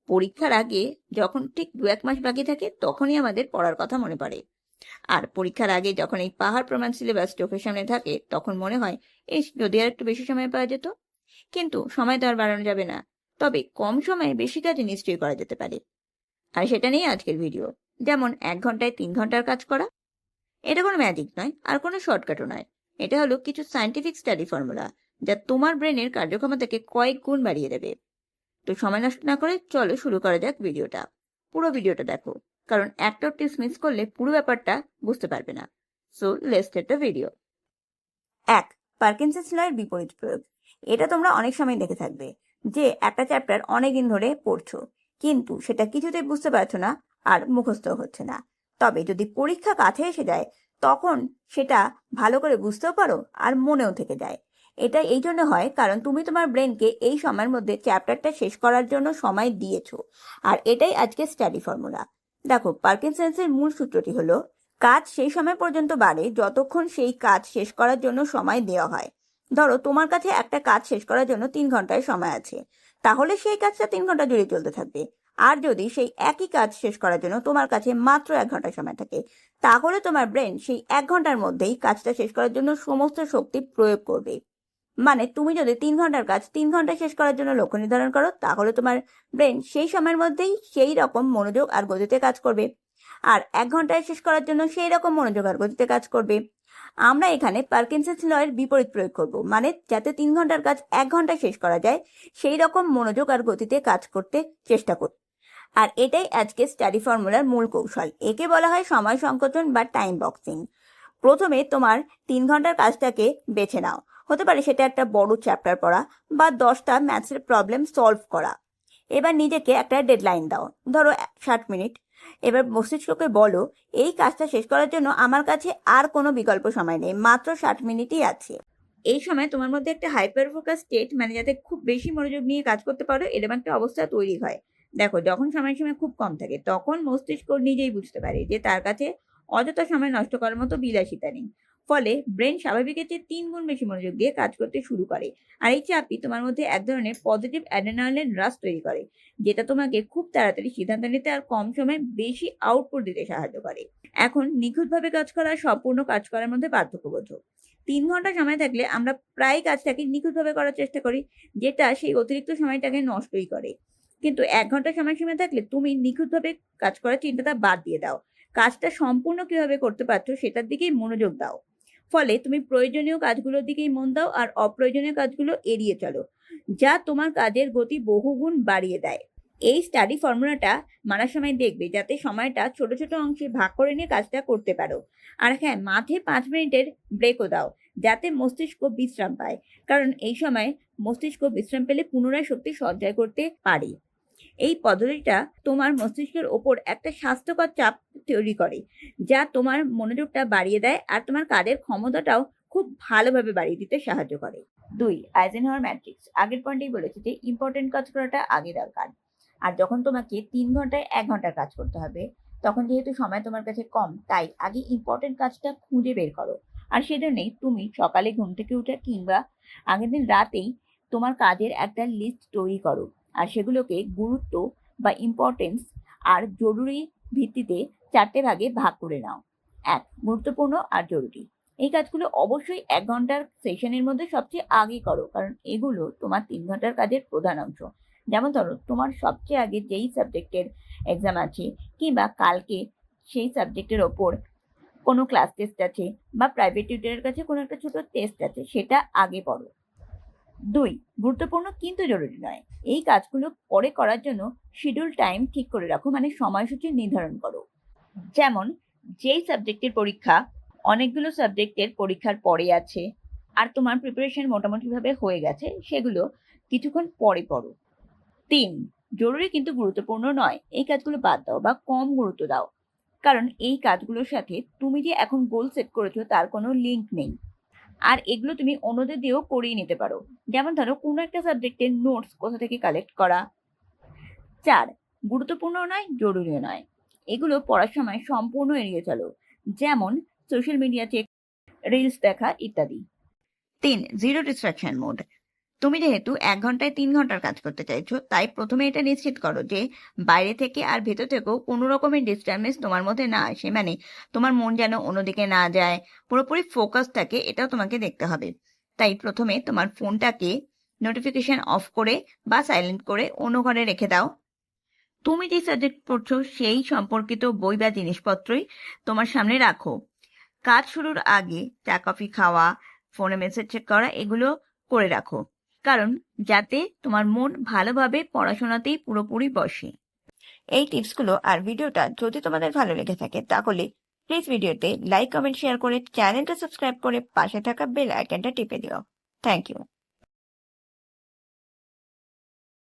পরীক্ষার আগে যখন ঠিক 2-1 মাস বাকি থাকে তখনই আমাদের পড়ার কথা মনে পড়ে। আর পরীক্ষার আগে যখন এই পাহাড় প্রমাণ সিলেবাস চোখের সামনে থাকে তখন মনে হয় এই যদি আর একটু বেশি সময় পাওয়া যেত। কিন্তু সময় তো আর বাড়ানো যাবে না, তবে কম সময়ে বেশি কাজে নিশ্চয়ই করা যেতে পারে। আর সেটা নিয়ে আজকের ভিডিও। যেমন 1 ঘন্টায় 3 ঘন্টার কাজ করা। এটা কোনো ম্যাজিক নয় আর কোনো শর্টকাটও নয়। এটা হলো কিছু সায়েন্টিফিক স্টাডি ফর্মুলা যা তোমার ব্রেনের কার্যক্ষমতাকে কয়েক গুণ বাড়িয়ে দেবে। তো সময় নষ্ট না করে চলো শুরু করা যাক ভিডিওটা। পুরো ভিডিওটা দেখো, কারণ একটা টিপস মিস করলে পুরো ব্যাপারটা বুঝতে পারবে না। So let's start the video. 1. Parkinson's লয়ের বিপরীত প্রয়োগ। এটা তোমরা অনেক সময় দেখে থাকবে যে একটা চ্যাপ্টার অনেকদিন ধরে পড়ছো, কিন্তু সেটা কিছুতেই বুঝতে পারছো না আর মুখস্থ হচ্ছে না। তবে যদি পরীক্ষা কাছে এসে যায় তখন সেটা ভালো করে বুঝতেও পারো আর মনেও থেকে যায়। এটা এই জন্য হয় কারণ তুমি তোমার ব্রেনকে এই সময়ের মধ্যে চ্যাপ্টারটা শেষ করার জন্য সময় দিয়েছো। আর এটাই আজকে স্টাডি ফর্মুলা। দেখো, পার্কিনসন্সের মূল সূত্রটি হলো কাজ সেই সময় পর্যন্ত বাড়ে যতক্ষণ সেই কাজ শেষ করার জন্য সময় দেওয়া হয়। ধরো তোমার কাছে একটা কাজ শেষ করার জন্য 3 ঘন্টায় সময় আছে, তাহলে সেই কাজটা 3 ঘন্টা জুড়ে চলতে থাকবে। আর যদি সেই একই কাজ শেষ করার জন্য তোমার কাছে মাত্র 1 ঘন্টা সময় থাকে, তাহলে তোমার ব্রেন সেই 1 ঘন্টার মধ্যেই কাজটা শেষ করার জন্য সমস্ত শক্তি প্রয়োগ করবে। মানে তুমি যদি 3 ঘন্টার কাজ 3 ঘন্টায় শেষ করার জন্য লক্ষ্য নির্ধারণ করো, তাহলে তোমার ব্রেন সেই সময়ের মধ্যেই সেই রকম মনোযোগ আর গতিতে কাজ করবে। আর 1 ঘন্টায় শেষ করার জন্য সেই রকম মনোযোগ আর গতিতে কাজ করবে। আমরা এখানে পার্কিনসন্স লয়ের বিপরীত প্রয়োগ করব, মানে যাতে 3 ঘন্টার কাজ 1 ঘন্টায় শেষ করা যায় সেই রকম মনোযোগ আর গতিতে কাজ করতে চেষ্টা করব। আর এটাই আজকে স্টাডি ফর্মুলার মূল কৌশল। একে বলা হয় সময় সংকোচন বা টাইম বক্সিং। প্রথমে তোমার 3 ঘন্টার কাজটাকে বেছে নাও। হতে পারে সেটা একটা বড় চ্যাপ্টার পড়া বা 10টা ম্যাথসের প্রবলেম সলভ করা। এবার নিজেকে একটা ডেডলাইন দাও, ধরো 60 মিনিট। এবার মস্তিষ্ককে বলো এই কাজটা শেষ করার জন্য আমার কাছে আর কোনো বিকল্প সময় নেই, মাত্র 60 মিনিটই আছে। এই সময় তোমার মধ্যে একটা হাইপার ফোকাস স্টেট, মানে যাতে খুব বেশি মনোযোগ নিয়ে কাজ করতে পারো এরকম একটা অবস্থা তৈরি হয়। দেখো, যখন সময় খুব কম থাকে তখন মস্তিষ্ক নিজেই বুঝতে পারে যে তার কাছে অযথা সময় নষ্ট করার মতো বিলাসিতা নেই। ফলে ব্রেন স্বাভাবিকের চেয়ে 3 গুণ বেশি মনোযোগ দিয়ে কাজ করতে শুরু করে। আর এই চাপই তোমার মধ্যে এক ধরনের পজিটিভ অ্যাড্রেনালিন রাশ তৈরি করে, যেটা তোমাকে খুব তাড়াতাড়ি সিদ্ধান্ত নিতে আর কম সময়ে বেশি আউটপুট দিতে সাহায্য করে। এখন নিখুঁতভাবে কাজ করা আর সম্পূর্ণ কাজ করার মধ্যে পার্থক্য বোঝো। 3 ঘন্টা সময় থাকলে আমরা প্রায় কাজটাকে নিখুঁতভাবে করার চেষ্টা করি, যেটা সেই অতিরিক্ত সময়টাকে নষ্টই করে। কিন্তু 1 ঘন্টা সময়সীমা থাকলে তুমি নিখুঁতভাবে কাজ করার চিন্তাটা বাদ দিয়ে দাও। কাজটা সম্পূর্ণ কিভাবে করতে পারছো সেটার দিকেই মনোযোগ দাও। ফলে তুমি প্রয়োজনীয় কাজগুলোর দিকেই মন দাও আর অপ্রয়োজনীয় কাজগুলো এড়িয়ে চলো, যা তোমার কাজের গতি বহুগুণ বাড়িয়ে দেয়। এই স্টাডি ফর্মুলাটা মানার সময় দেখবে যাতে সময়টা ছোট ছোট অংশে ভাগ করে নিয়ে কাজটা করতে পারো। আর হ্যাঁ, মাঝে 5 মিনিটের ব্রেকও দাও, যাতে মস্তিষ্ক বিশ্রাম পায়, কারণ এই সময় মস্তিষ্ক বিশ্রাম পেলে পুনরায় শক্তি সঞ্চয় করতে পারে। এই পদ্ধতিটা তোমার মস্তিষ্কের ওপর একটা স্বাস্থ্যকর চাপ তৈরি করে, যা তোমার মনোযোগটা বাড়িয়ে দেয় আর তোমার কাজের ক্ষমতাটাও খুব ভালোভাবে বাড়িয়ে দিতে সাহায্য করে। 2. Eisenhower matrix. আগের পয়েন্টেই বলেছি যে ইম্পর্টেন্ট কাজ করাটা আগে দরকার। আর যখন তোমাকে 3 ঘন্টায় 1 ঘন্টার কাজ করতে হবে, তখন যেহেতু সময় তোমার কাছে কম, তাই আগে ইম্পর্টেন্ট কাজটা খুঁজে বের করো। আর সেজন্যই তুমি সকালে ঘুম থেকে উঠে কিংবা আগের দিন রাতেই তোমার কাজের একটা লিস্ট তৈরি করো। আর সেগুলোকে গুরুত্ব বা ইম্পর্টেন্স আর জরুরি ভিত্তিতে 4টে ভাগে ভাগ করে নাও। 1. গুরুত্বপূর্ণ আর জরুরি। এই কাজগুলো অবশ্যই 1 ঘন্টার সেশনের মধ্যে সবচেয়ে আগে করো, কারণ এগুলো তোমার 3 ঘন্টার কাজের প্রধান অংশ। যেমন ধরো, তোমার সবচেয়ে আগে যেই সাবজেক্টের এক্সাম আছে, কিংবা কালকে সেই সাবজেক্টের ওপর কোনো ক্লাস টেস্ট আছে, বা প্রাইভেট টিউটরের কাছে কোনো একটা ছোট টেস্ট আছে, সেটা আগে পড়ো। 2. গুরুত্বপূর্ণ কিন্তু জরুরি নয়। এই কাজগুলো পরে করার জন্য শিডিউল টাইম ঠিক করে রাখো, মানে সময়সূচি নির্ধারণ করো। যেমন, যেই সাবজেক্টের পরীক্ষা অনেকগুলো সাবজেক্টের পরীক্ষার পরে আছে আর তোমার প্রিপারেশন মোটামুটিভাবে হয়ে গেছে, সেগুলো কিছুক্ষণ পরে পড়ো। 3. জরুরি কিন্তু গুরুত্বপূর্ণ নয়। এই কাজগুলো বাদ দাও বা কম গুরুত্ব দাও, কারণ এই কাজগুলোর সাথে তুমি যে এখন গোল সেট করেছো তার কোনো লিঙ্ক নেই। আর এগুলো তুমি অন্যদের দিয়েও করিয়ে নিতে পারো। যেমন ধরো, কোনো একটা সাবজেক্টের নোটস কোথা থেকে কালেক্ট করা। 4. গুরুত্বপূর্ণ নয়, জরুরিও নয়। এগুলো পড়ার সময় সম্পূর্ণ এড়িয়ে চলো, যেমন সোশ্যাল মিডিয়া চেক, রিলস দেখা ইত্যাদি। 3. Zero distraction mode. তুমি যেহেতু 1 ঘন্টায় 3 ঘন্টার কাজ করতে চাইছো, তাই প্রথমে এটা নিশ্চিত করো যে বাইরে থেকে আর ভেতর থেকেও কোনো রকমের ডিস্টারবেন্স তোমার মধ্যে না আসে। মানে তোমার মন যেন অন্যদিকে না যায়, পুরোপুরি ফোকাস থাকে, এটাও তোমাকে দেখতে হবে। তাই প্রথমে তোমার ফোনটাকে নোটিফিকেশন অফ করে বা সাইলেন্ট করে অন্য ঘরে রেখে দাও। তুমি যে সাবজেক্ট পড়ছো সেই সম্পর্কিত বই বা জিনিসপত্রই তোমার সামনে রাখো। কাজ শুরুর আগে চা কফি খাওয়া, ফোনে মেসেজ চেক করা, এগুলো করে রাখো, কারণ যাতে তোমার মন ভালোভাবে পড়াশোনাতেই পুরোপুরি বসে। এই টিপসগুলো আর ভিডিওটা যদি তোমাদের ভালো লেগে থাকে তাহলে প্লিজ ভিডিওতে লাইক, কমেন্ট, শেয়ার করে চ্যানেলটা সাবস্ক্রাইব করে পাশে থাকা বেল আইকনটা টিপে দিও। Thank you.